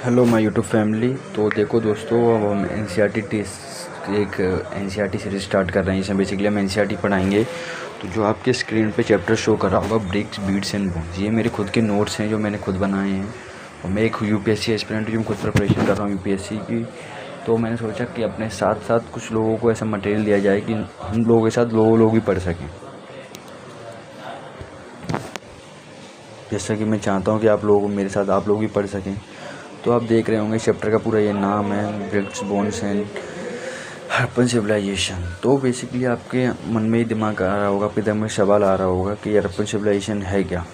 Hello my YouTube family. तो देखो दोस्तों, अब हम एनसीईआरटी टेस्ट एक एनसीईआरटी सीरीज स्टार्ट कर रहे हैं। इसमें बेसिकली हम एनसीईआरटी पढ़ाएंगे। तो जो आपके स्क्रीन पे चैप्टर शो कर रहा होगा, ब्रिक्स बीट्स एंड बोन्स, ये मेरे खुद के नोट्स हैं जो मैंने खुद बनाए हैं। और मैं एक यूपीएससी एस्पिरेंट हूँ, खुद प्रिपरेशन कर रहा हूँ यूपीएससी की। तो मैंने सोचा कि अपने साथ साथ कुछ लोगों को ऐसा मटेरियल दिया जाए कि हम लोगों के साथ लोग भी पढ़ सकें। जैसा कि मैं चाहता हूँ कि आप लोग मेरे साथ आप लोग भी पढ़ सकें। तो आप देख रहे होंगे चैप्टर का पूरा ये नाम है, bricks bones and Harappan civilisation. तो बेसिकली आपके मन में ही दिमाग आ रहा होगा, आपके दिमाग में सवाल आ रहा होगा कि हड़प्पन सिविलाइजेशन है क्या।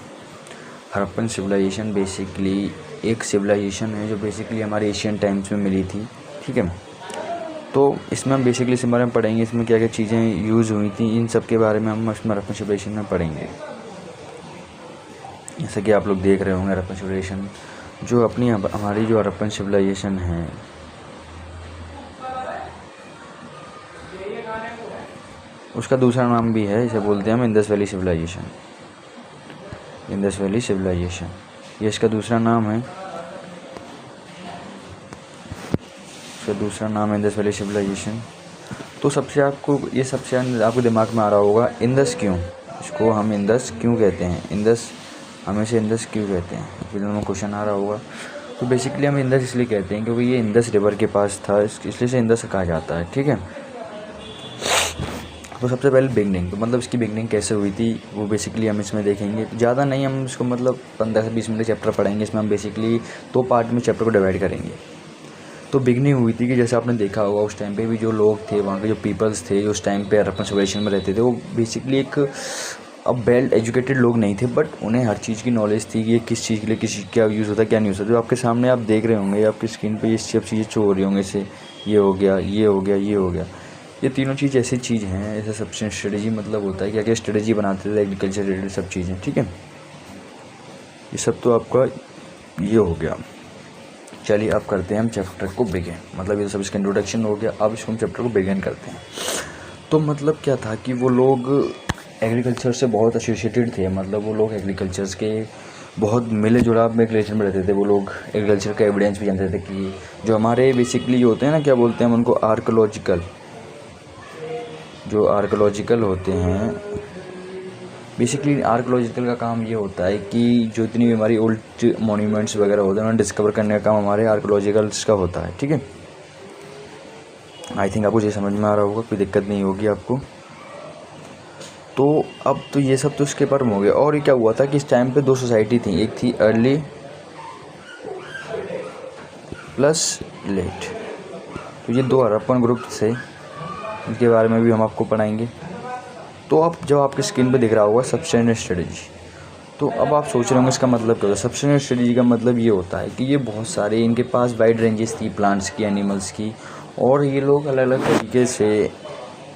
हड़प्पन सिविलाइजेशन बेसिकली एक सिविलाइजेशन है जो बेसिकली हमारे एशियन टाइम्स में मिली थी, ठीक है। तो इसमें हम बेसिकली इसके बारे में पढ़ेंगे, इसमें क्या क्या चीज़ें यूज़ हुई थी, इन सब के बारे में हम इसमें हड़प्पन सिविलाइजेशन में पढ़ेंगे। जैसे कि आप लोग देख रहे होंगे हड़प्पन सिविलाइजेशन जो हमारी जो हड़प्पन सिविलाइजेशन है, उसका दूसरा नाम भी है, इसे बोलते हैं हम Indus valley civilisation. Indus valley civilisation ये इसका दूसरा नाम है। इसका दूसरा नाम है इंडस वैली सिविलाइजेशन। तो सबसे आपको दिमाग में आ रहा होगा इंडस क्यों, इसको हम इंडस क्यों कहते हैं, इंडस हमेशा इंडस क्यों कहते हैं, फिर में क्वेश्चन आ रहा होगा। तो बेसिकली हम इंडस इसलिए कहते हैं क्योंकि ये इंडस रिवर के पास था, इसलिए से इंडस कहा जाता है, ठीक है। तो सबसे पहले बिगनिंग, तो मतलब इसकी बिगनिंग कैसे हुई थी वो बेसिकली हम इसमें देखेंगे। ज़्यादा नहीं, हम इसको मतलब 15 से 20 मिनट चैप्टर पढ़ेंगे। इसमें हम बेसिकली 2 पार्ट में चैप्टर को डिवाइड करेंगे। तो बिगनिंग हुई थी कि जैसे आपने देखा होगा उस टाइम पे भी जो लोग थे, वहाँ के जो पीपल्स थे जो उस टाइम पे हड़प्पन सिविलाइजेशन में रहते थे, वो बेसिकली एक अब वेल एजुकेटेड लोग नहीं थे, बट उन्हें हर चीज़ की नॉलेज थी कि ये किस चीज़ के लिए क्या यूज़ होता है, क्या नहीं यूज़ होता। जो आपके सामने आप देख रहे होंगे, आपकी स्क्रीन पे ये सब चीज़ें शो हो रही होंगे, इससे ये हो गया, ये हो गया, ये हो गया। ये तीनों चीज़ ऐसी चीज़ हैं, ऐसे सबसे स्ट्रेटजी मतलब होता है क्या क्या स्ट्रेटजी बनाते थे एग्रीकल्चर रिलेटेड सब चीज़ें, ठीक है। ये सब तो आपका ये हो गया। चलिए अब करते हैं हम चैप्टर को बिगिन, मतलब ये सब इसका इंट्रोडक्शन हो गया। अब इसको हम चैप्टर को बिगिन करते हैं। तो मतलब क्या था कि वो लोग एग्रीकल्चर से बहुत एसोसिएटेड थे, मतलब वो लोग एग्रीकल्चर्स के बहुत मिले जुलाव में रिलेशन में रहते थे। वो लोग एग्रीकल्चर का एविडेंस भी जानते थे कि जो हमारे बेसिकली होते हैं ना, क्या बोलते हैं हम उनको, आर्कोलॉजिकल होते हैं। बेसिकली आर्कोलॉजिकल का काम ये होता है कि जो इतनी भी हमारी ओल्ड मॉन्यूमेंट्स वगैरह होते हैं उन्हें डिस्कवर करने का काम हमारे आर्कोलॉजिकल्स का होता है, ठीक है। आई थिंक आपको ये समझ में आ रहा होगा, कोई दिक्कत नहीं होगी आपको। तो अब तो ये सब तो इसके बारे में हो गया। और ये क्या हुआ था कि इस टाइम पे 2 सोसाइटी थी, एक थी अर्ली प्लस लेट। तो ये 2 हड़प्पन ग्रुप थे, इनके बारे में भी हम आपको पढ़ाएंगे। तो अब जब आपकी स्क्रीन पे दिख रहा होगा सब्सिस्टेंस स्ट्रेटजी, तो अब आप सोच रहे होंगे इसका मतलब क्या होता है। सब्सिस्टेंस स्ट्रेटजी का मतलब ये होता है कि ये बहुत सारे इनके पास वाइड रेंजेस थी प्लांट्स की, एनिमल्स की, और ये लोग अलग अलग तरीके से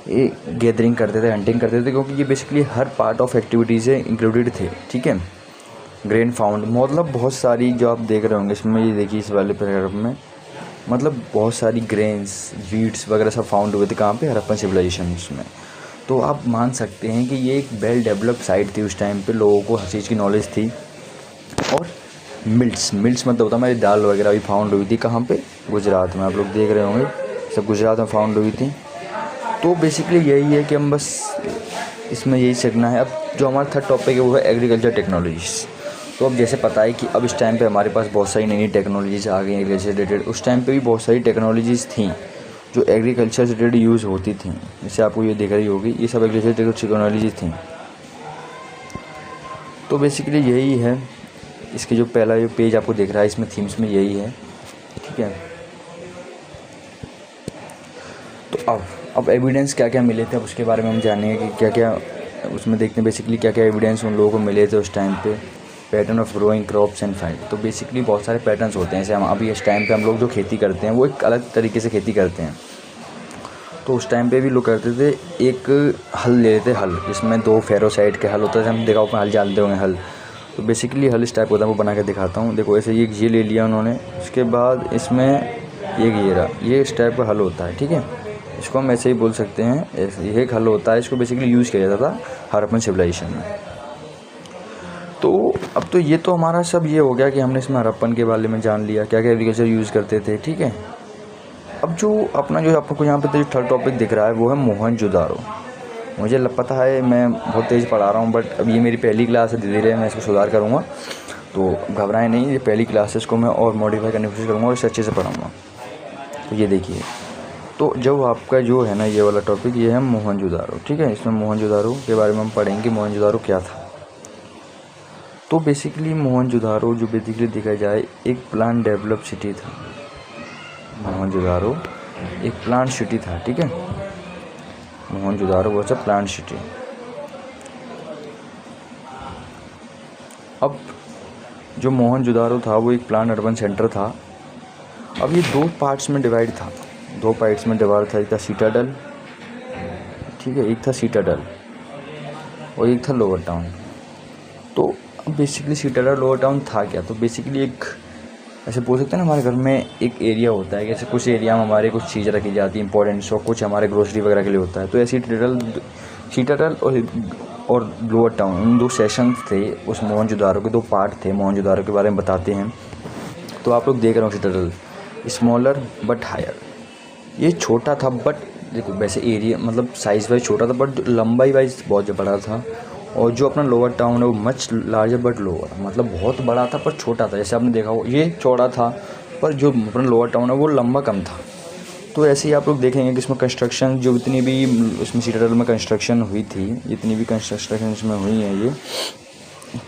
ये गैदरिंग करते थे, हंटिंग करते थे, क्योंकि ये basically her part of activities से इंक्लूडेड थे, ठीक है। ग्रेन फाउंड, मतलब बहुत सारी जो आप देख रहे होंगे इसमें, ये देखिए इस वाले पैराग्राफ में, मतलब बहुत सारी ग्रेन्स, वीड्स वगैरह सब फाउंड हुए थे। कहाँ पे, हड़प्पन सिविलाइजेशन में। तो आप मान सकते हैं कि ये एक वेल डेवलप्ड साइट थी उस टाइम पे, लोगों को हर चीज़ की नॉलेज थी। और मिल्ट्स मतलब होता है हमारी दाल वगैरह भी फाउंड हुई थी। कहाँ पे, गुजरात में। आप लोग देख रहे होंगे सब गुजरात में फाउंड हुई थी। तो बेसिकली यही है कि हम बस इसमें यही सीखना है। अब जो हमारा थर्ड टॉपिक है वो है एग्रीकल्चर टेक्नोलॉजीज़। तो अब जैसे पता है कि अब इस टाइम पे हमारे पास बहुत सारी नई टेक्नोलॉजीज़ आ गई एग्रीकल्चर रिलेटेड। उस टाइम पे भी बहुत सारी टेक्नोलॉजीज़ थी जो एग्रीकल्चर से रिलेटेड यूज़ होती थी। जैसे आपको ये दिख रही होगी, ये सब एग्रीकल्चर टेक्नोलॉजीज़ थी। तो बेसिकली यही है, इसके जो पहला जो पेज आपको दिख रहा है इसमें थीम्स में यही है, ठीक है। तो अब एविडेंस क्या क्या मिले थे, अब उसके बारे में हम जानेंगे कि क्या क्या उसमें देखते हैं। बेसिकली क्या क्या एविडेंस उन लोगों को मिले थे उस टाइम पे। Pattern of growing crops and fight, तो बेसिकली बहुत सारे पैटर्न्स होते हैं। जैसे हम अभी इस टाइम पे हम लोग जो खेती करते हैं वो एक अलग तरीके से खेती करते हैं। तो उस टाइम पे भी लोग करते थे, एक हल ले लेते, हल जिसमें 2 फेरो साइड के हल होता है। हम देखा ऊपर हल जानते होंगे, हल। तो बेसिकली हल इस टाइप होता है, वो बना के दिखाता हूँ। देखो ऐसे ये ले लिया उन्होंने, उसके बाद इसमें ये इस टाइप का हल होता है, ठीक है। इसको हम ऐसे ही बोल सकते हैं, ये एक हल होता है। इसको बेसिकली यूज़ किया जाता था हड़प्पन सिविलाइजेशन में। तो अब तो ये तो हमारा सब ये हो गया कि हमने इसमें हड़प्पन के बारे में जान लिया, क्या क्या एग्रीकल्चर यूज़ करते थे, ठीक है। अब जो अपना जो आपको यहाँ पे तो थर्ड टॉपिक दिख रहा है वो है मोहनजोदारो। मुझे पता है मैं बहुत तेज़ पढ़ा रहा हूँ, बट अब ये मेरी पहली क्लास है, धीरे धीरे मैं इसको सुधार करूँगा, तो घबराएं नहीं। ये पहली क्लास है, इसको मैं और मॉडिफाई करने की कोशिश करूँगा और इसे अच्छे से पढ़ाऊँगा। तो ये देखिए, तो जब आपका जो है ना ये वाला टॉपिक ये है मोहनजोदारो, ठीक है। इसमें मोहनजोदारो के बारे में हम पढ़ेंगे, मोहनजोदारो क्या था। तो बेसिकली मोहनजोदारो जो बेसिकली देखा जाए एक प्लान डेवलप सिटी था। मोहनजोदारो एक प्लांट सिटी था, ठीक है। Mohenjodaro was a plant city. अब जो मोहनजोदारो था वो एक प्लांट अर्बन सेंटर था। अब ये दो पार्ट्स में डिवाइड था, दो पार्ट्स में डिवाइड था। एक था सिटाडल, ठीक है, एक था सिटाडल और एक था लोअर टाउन। तो बेसिकली सिटाडल लोअर टाउन था क्या, तो बेसिकली एक ऐसे बोल सकते हैं ना, हमारे घर में एक एरिया होता है, जैसे कुछ एरिया में हमारे कुछ चीज़ें रखी जाती हैं इंपॉर्टेंट्स, और कुछ हमारे ग्रोसरी वगैरह के लिए होता है। तो ऐसे सिटाडल और लोअर टाउन इन दो सेशंस थे उस मोहनजोदारो के, दो पार्ट थे मोहनजोदारो के बारे में बताते हैं। तो आप लोग देख रहे हो सिटाडल स्मॉलर बट हायर, ये छोटा था बट देखो वैसे एरिया मतलब साइज़ वाइज छोटा था बट लंबाई वाइज बहुत बड़ा था। और जो अपना लोअर टाउन है वो मच लार्जर बट लोअर, मतलब बहुत बड़ा था पर छोटा था। जैसे आपने देखा हो ये चौड़ा था पर जो अपना लोअर टाउन है वो लंबा कम था। तो ऐसे ही आप लोग देखेंगे कि इसमें कंस्ट्रक्शन जो जितनी भी इसमें सिटाडल में कंस्ट्रक्शन हुई थी, जितनी भी कंस्ट्रक्शन इसमें हुई है ये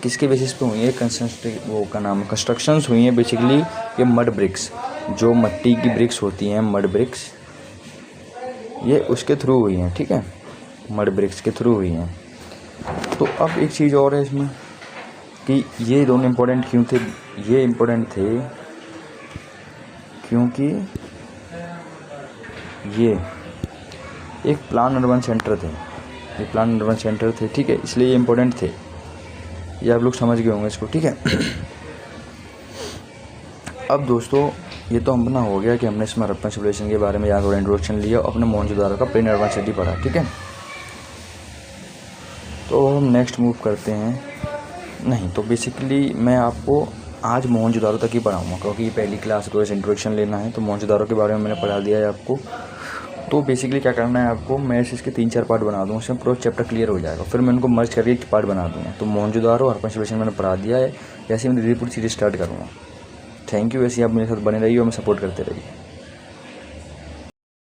किसके बेसिस पे हुई है, कंस्ट्रक्शंस हुई हैं बेसिकली ये मड ब्रिक्स, जो मट्टी की ब्रिक्स होती हैं मड ब्रिक्स, ये उसके थ्रू हुई हैं, ठीक है, मड ब्रिक्स के थ्रू हुई हैं। तो अब एक चीज़ और है इसमें कि ये दोनों इम्पोर्टेंट क्यों थे, ये इम्पोर्टेंट थे क्योंकि ये एक प्लान अर्बन सेंटर थे, ये प्लान अर्बन सेंटर थे, ठीक है, इसलिए ये इम्पोर्टेंट थे। ये आप लोग समझ गए होंगे इसको, ठीक है। अब दोस्तों ये तो अपना हो गया कि हमने इसमें हड़प्पन सिविलाइजेशन के बारे में यहाँ थोड़ा इंट्रोडक्शन लिया, अपने मोहनजोदारो का प्लेन अर्बन सिटी पढ़ा, ठीक है। तो हम नेक्स्ट मूव करते हैं, नहीं तो बेसिकली मैं आपको आज मोहनजोदारो तक ही पढ़ाऊँगा क्योंकि ये पहली क्लास तो ऐसे इंट्रोडक्शन लेना है। तो मोहनजोदारो के बारे में मैंने पढ़ा दिया है आपको। तो बेसिकली क्या करना है आपको, मैं इसके 3-4 पार्ट बना दूँगा, उसमें पूरा चैप्टर क्लियर हो जाएगा, फिर मैं उनको मर्ज करके एक पार्ट बना दूँगा। तो मोहनजोदारो हड़प्पन सिविलाइजेशन मैंने पढ़ा दिया है, जैसे मैं धीरे पूरी सीरीज स्टार्ट करूँगा। थैंक यू, ऐसे ही आप मेरे साथ बने रहिए और मैं सपोर्ट करते रहिए।